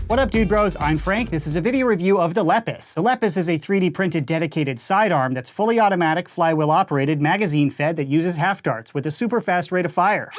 What up, dude bros? I'm Frank. This is a video review of the Lepus. The Lepus is a 3D printed dedicated sidearm that's fully automatic, flywheel operated, magazine fed that uses half darts with a super fast rate of fire.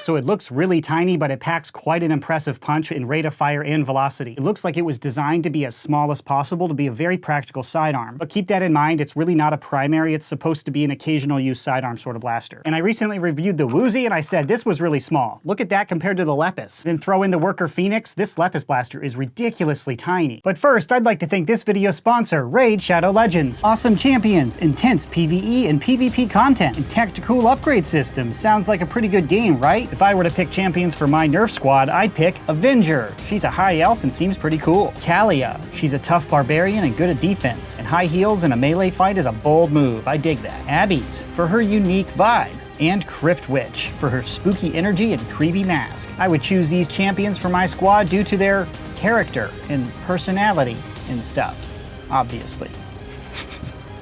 So it looks really tiny, but it packs quite an impressive punch in rate of fire and velocity. It looks like it was designed to be as small as possible to be a very practical sidearm. But keep that in mind, it's really not a primary, it's supposed to be an occasional use sidearm sort of blaster. And I recently reviewed the Woozy and I said this was really small. Look at that compared to the Lepus. Then throw in the Worker Phoenix, this Lepus blaster is ridiculously tiny. But first, I'd like to thank this video's sponsor, Raid Shadow Legends. Awesome champions, intense PvE and PvP content, and tactical upgrade systems. Sounds like a pretty good game, right? If I were to pick champions for my nerf squad, I'd pick Avenger. She's a high elf and seems pretty cool. Kalia. She's a tough barbarian and good at defense. And high heels in a melee fight is a bold move. I dig that. Abby's for her unique vibe. And Crypt Witch for her spooky energy and creepy mask. I would choose these champions for my squad due to their character and personality and stuff, obviously.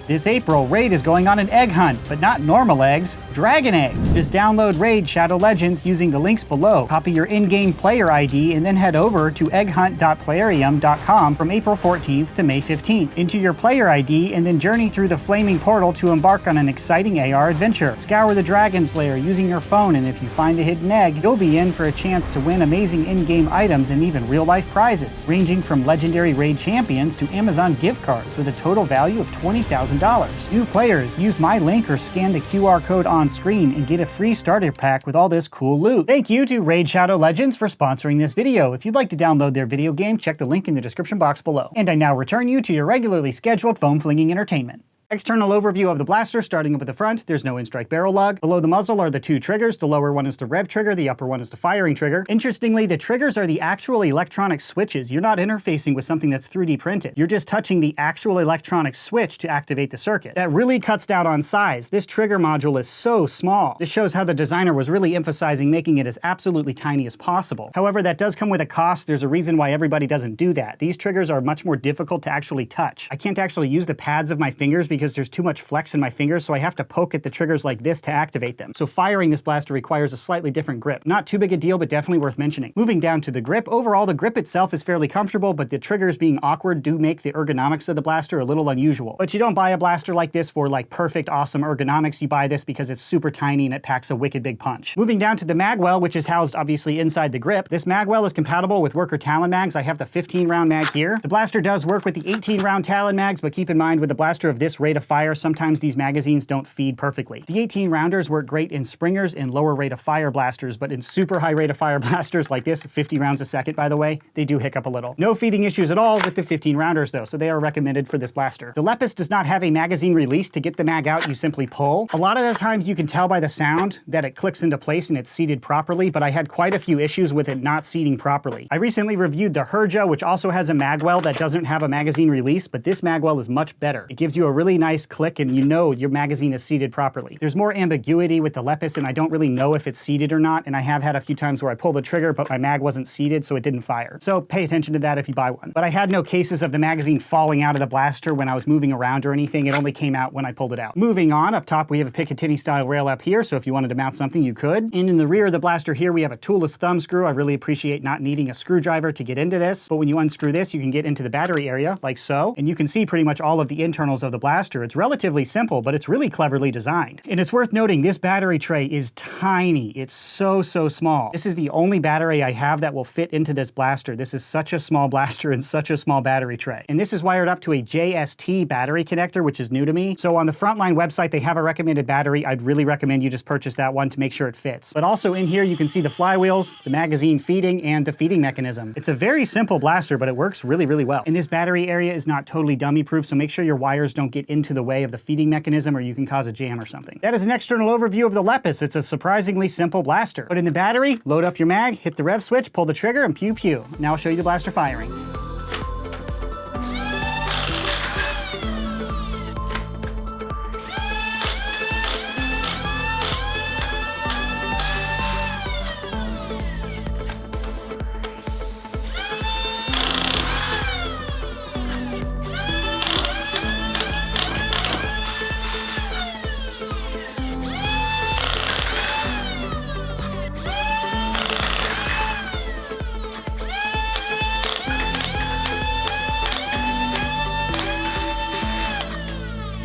This April, Raid is going on an egg hunt, but not normal eggs, dragon eggs. Just download Raid Shadow Legends using the links below, copy your in-game player ID, and then head over to egghunt.playerium.com from April 14th to May 15th. Enter your player ID and then journey through the flaming portal to embark on an exciting AR adventure. Scour the dragon's lair using your phone, and if you find a hidden egg, you'll be in for a chance to win amazing in-game items and even real-life prizes, ranging from legendary Raid champions to Amazon gift cards with a total value of $20,000. New players, use my link or scan the QR code on screen and get a free starter pack with all this cool loot. Thank you to Raid Shadow Legends for sponsoring this video. If you'd like to download their video game, check the link in the description box below. And I now return you to your regularly scheduled foam-flinging entertainment. External overview of the blaster, starting up at the front, there's no in-strike barrel lug. Below the muzzle are the two triggers. The lower one is the rev trigger, the upper one is the firing trigger. Interestingly, the triggers are the actual electronic switches. You're not interfacing with something that's 3D printed. You're just touching the actual electronic switch to activate the circuit. That really cuts down on size. This trigger module is so small. This shows how the designer was really emphasizing making it as absolutely tiny as possible. However, that does come with a cost. There's a reason why everybody doesn't do that. These triggers are much more difficult to actually touch. I can't actually use the pads of my fingers because there's too much flex in my fingers, so I have to poke at the triggers like this to activate them. So firing this blaster requires a slightly different grip. Not too big a deal, but definitely worth mentioning. Moving down to the grip, overall the grip itself is fairly comfortable, but the triggers being awkward do make the ergonomics of the blaster a little unusual. But you don't buy a blaster like this for like perfect, awesome ergonomics. You buy this because it's super tiny and it packs a wicked big punch. Moving down to the magwell, which is housed obviously inside the grip. This magwell is compatible with Worker Talon mags. I have the 15-round mag here. The blaster does work with the 18-round Talon mags, but keep in mind with a blaster of this rate of fire, sometimes these magazines don't feed perfectly. The 18-rounders work great in springers and lower rate of fire blasters, but in super high rate of fire blasters like this, 50 rounds a second by the way, they do hiccup a little. No feeding issues at all with the 15-rounders though, so they are recommended for this blaster. The Lepus does not have a magazine release. To get the mag out, you simply pull. A lot of the times you can tell by the sound that it clicks into place and it's seated properly, but I had quite a few issues with it not seating properly. I recently reviewed the Herja, which also has a magwell that doesn't have a magazine release, but this magwell is much better. It gives you a really nice click and you know your magazine is seated properly. There's more ambiguity with the Lepus and I don't really know if it's seated or not, and I have had a few times where I pulled the trigger but my mag wasn't seated so it didn't fire. So pay attention to that if you buy one. But I had no cases of the magazine falling out of the blaster when I was moving around or anything. It only came out when I pulled it out. Moving on, up top we have a Picatinny style rail up here, so if you wanted to mount something you could. And in the rear of the blaster here we have a toolless thumb screw. I really appreciate not needing a screwdriver to get into this, but when you unscrew this you can get into the battery area like so, and you can see pretty much all of the internals of the blaster. It's relatively simple, but it's really cleverly designed. And it's worth noting this battery tray is tiny. It's so small. This is the only battery I have that will fit into this blaster. This is such a small blaster and such a small battery tray. And this is wired up to a JST battery connector, which is new to me. So on the Frontline website they have a recommended battery. I'd really recommend you just purchase that one to make sure it fits. But also in here you can see the flywheels, the magazine feeding, and the feeding mechanism. It's a very simple blaster, but it works really well. And this battery area is not totally dummy proof, so make sure your wires don't get into the way of the feeding mechanism or you can cause a jam or something. That is an external overview of the Lepus. It's a surprisingly simple blaster. Put in the battery, load up your mag, hit the rev switch, pull the trigger, and pew pew. Now I'll show you the blaster firing.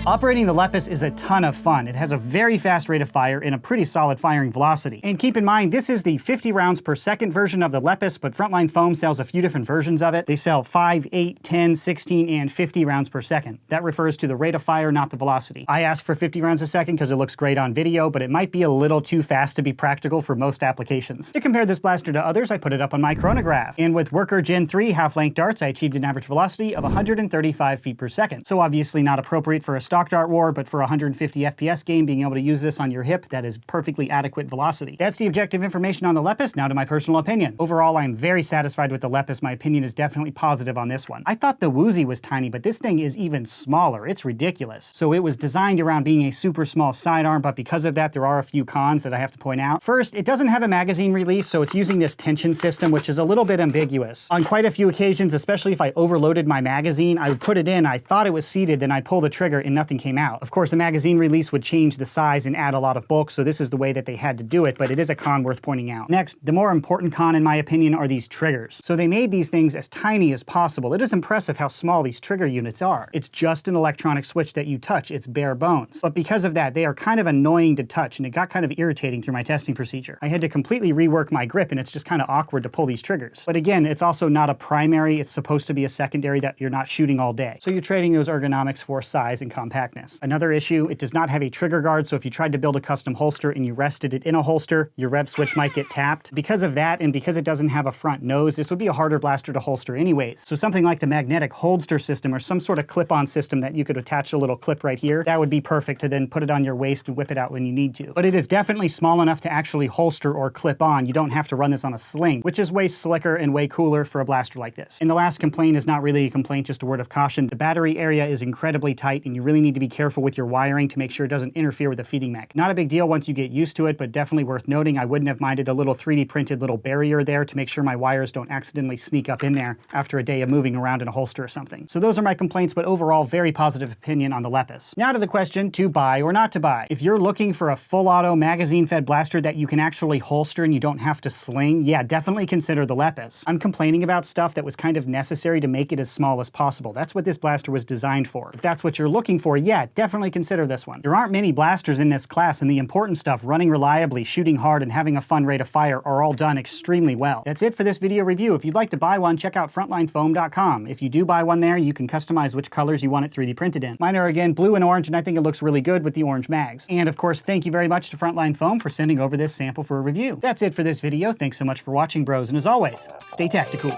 Operating the Lepus is a ton of fun. It has a very fast rate of fire and a pretty solid firing velocity. And keep in mind, this is the 50 rounds per second version of the Lepus, but Frontline Foam sells a few different versions of it. They sell 5, 8, 10, 16, and 50 rounds per second. That refers to the rate of fire, not the velocity. I ask for 50 rounds a second because it looks great on video, but it might be a little too fast to be practical for most applications. To compare this blaster to others, I put it up on my chronograph. And with Worker Gen 3 half-length darts, I achieved an average velocity of 135 feet per second. So obviously not appropriate for a stock dart war, but for a 150 FPS game, being able to use this on your hip, that is perfectly adequate velocity. That's the objective information on the Lepus. Now to my personal opinion. Overall, I'm very satisfied with the Lepus. My opinion is definitely positive on this one. I thought the Woozy was tiny, but this thing is even smaller. It's ridiculous. So it was designed around being a super small sidearm, but because of that, there are a few cons that I have to point out. First, it doesn't have a magazine release, so it's using this tension system, which is a little bit ambiguous. On quite a few occasions, especially if I overloaded my magazine, I would put it in, I thought it was seated, then I'd pull the trigger and nothing came out. Of course, a magazine release would change the size and add a lot of bulk, so this is the way that they had to do it, but it is a con worth pointing out. Next, the more important con in my opinion are these triggers. So they made these things as tiny as possible. It is impressive how small these trigger units are. It's just an electronic switch that you touch. It's bare bones. But because of that, they are kind of annoying to touch, and it got kind of irritating through my testing procedure. I had to completely rework my grip, and it's just kind of awkward to pull these triggers. But again, it's also not a primary. It's supposed to be a secondary that you're not shooting all day. So you're trading those ergonomics for size and compactness. Another issue, it does not have a trigger guard, so if you tried to build a custom holster and you rested it in a holster, your rev switch might get tapped. Because of that, and because it doesn't have a front nose, this would be a harder blaster to holster anyways. So something like the magnetic holster system or some sort of clip-on system that you could attach a little clip right here, that would be perfect to then put it on your waist and whip it out when you need to. But it is definitely small enough to actually holster or clip on. You don't have to run this on a sling, which is way slicker and way cooler for a blaster like this. And the last complaint is not really a complaint, just a word of caution. The battery area is incredibly tight, and you really need to be careful with your wiring to make sure it doesn't interfere with the feeding mech. Not a big deal once you get used to it, but definitely worth noting. I wouldn't have minded a little 3D printed little barrier there to make sure my wires don't accidentally sneak up in there after a day of moving around in a holster or something. So those are my complaints, but overall, very positive opinion on the Lepus. Now to the question, to buy or not to buy. If you're looking for a full auto magazine-fed blaster that you can actually holster and you don't have to sling, yeah, definitely consider the Lepus. I'm complaining about stuff that was kind of necessary to make it as small as possible. That's what this blaster was designed for. If that's what you're looking for, yeah, definitely consider this one. There aren't many blasters in this class, and the important stuff, running reliably, shooting hard, and having a fun rate of fire, are all done extremely well. That's it for this video review. If you'd like to buy one, check out frontlinefoam.com. If you do buy one there, you can customize which colors you want it 3D printed in. Mine are again blue and orange, and I think it looks really good with the orange mags. And of course, thank you very much to Frontline Foam for sending over this sample for a review. That's it for this video. Thanks so much for watching, bros, and as always, stay tactical.